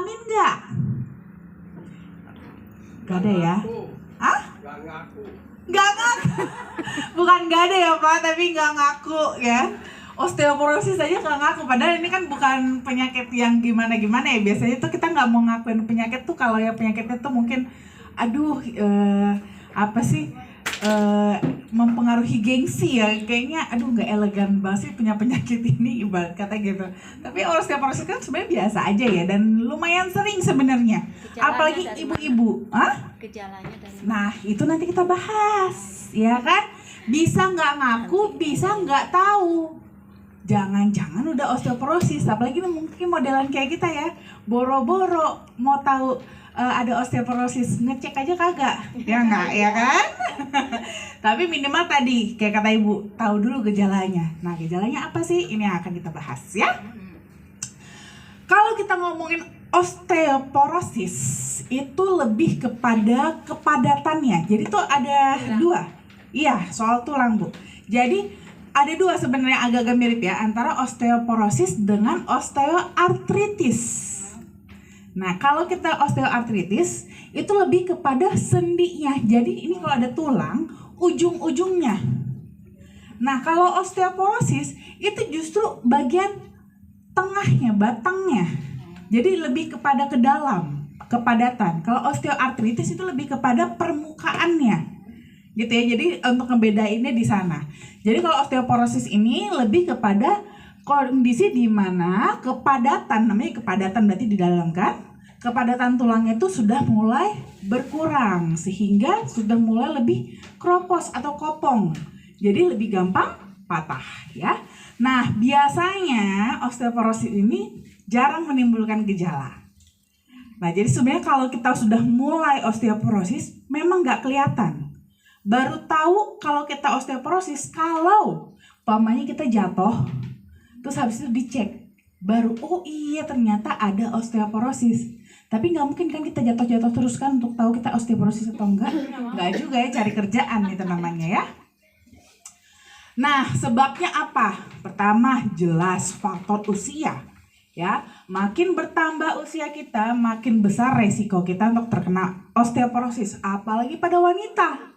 ngalamin nggak? Gak ada ya? Hah? Gak ngaku. Bukan gak ada ya Pak, tapi gak ngaku ya. Osteoporosis aja gak ngaku. Padahal ini kan bukan penyakit yang gimana-gimana ya. Biasanya tuh kita gak mau ngakuin penyakit tuh kalau ya penyakitnya tuh mungkin mempengaruhi gengsi ya. Kayaknya gak elegan banget sih punya penyakit ini, ibarat kata gitu. Tapi osteoporosis kan sebenarnya biasa aja ya, dan lumayan sering sebenarnya. Apalagi ibu-ibu. Gejalanya dari Nah, itu nanti kita bahas, ya kan? Bisa nggak ngaku, bisa nggak tahu. Jangan-jangan udah osteoporosis, apalagi mungkin modelan kayak kita ya, boro-boro mau tahu ada osteoporosis, ngecek aja kagak, ya nggak, ya kan? Tapi minimal tadi, kayak kata ibu, tahu dulu gejalanya. Nah, gejalanya apa sih? Ini yang akan kita bahas, ya. Kalau kita ngomongin osteoporosis, itu lebih kepada kepadatannya. Jadi tuh ada dua. Iya, soal tulang, Bu. Jadi ada dua sebenarnya, agak-agak mirip ya, antara osteoporosis dengan osteoartritis. Nah, kalau kita osteoartritis itu lebih kepada sendinya. Jadi ini kalau ada tulang, ujung-ujungnya. Nah, kalau osteoporosis itu justru bagian tengahnya, batangnya. Jadi lebih kepada ke dalam, kepadatan. Kalau osteoartritis itu lebih kepada permukaannya. Gitu ya. Jadi untuk ngebedainnya di sana. Jadi kalau osteoporosis ini lebih kepada kondisi di mana kepadatan, namanya kepadatan berarti di dalam kan, kepadatan tulangnya itu sudah mulai berkurang sehingga sudah mulai lebih kropos atau kopong. Jadi lebih gampang patah ya. Nah, biasanya osteoporosis ini jarang menimbulkan gejala. Nah, jadi sebenarnya kalau kita sudah mulai osteoporosis memang nggak kelihatan. Baru tahu kalau kita osteoporosis kalau umpamanya kita jatuh, terus habis itu dicek, baru oh iya ternyata ada osteoporosis. Tapi nggak mungkin kan kita jatuh-jatuh terus kan untuk tahu kita osteoporosis atau enggak. Nggak juga ya, cari kerjaan itu namanya ya. Nah, sebabnya apa? Pertama, jelas faktor usia. Ya, makin bertambah usia kita, makin besar resiko kita untuk terkena osteoporosis, apalagi pada wanita.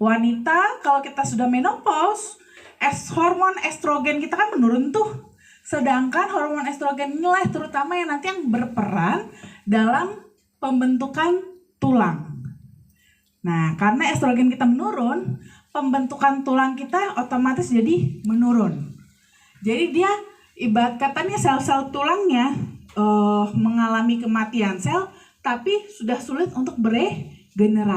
Wanita kalau kita sudah menopause, hormon estrogen kita kan menurun tuh. Sedangkan hormon estrogen inilah terutama yang nanti yang berperan dalam pembentukan tulang. Nah, karena estrogen kita menurun, pembentukan tulang kita otomatis jadi menurun. Jadi dia ibarat katanya sel-sel tulangnya mengalami kematian sel, tapi sudah sulit untuk beregenerasi.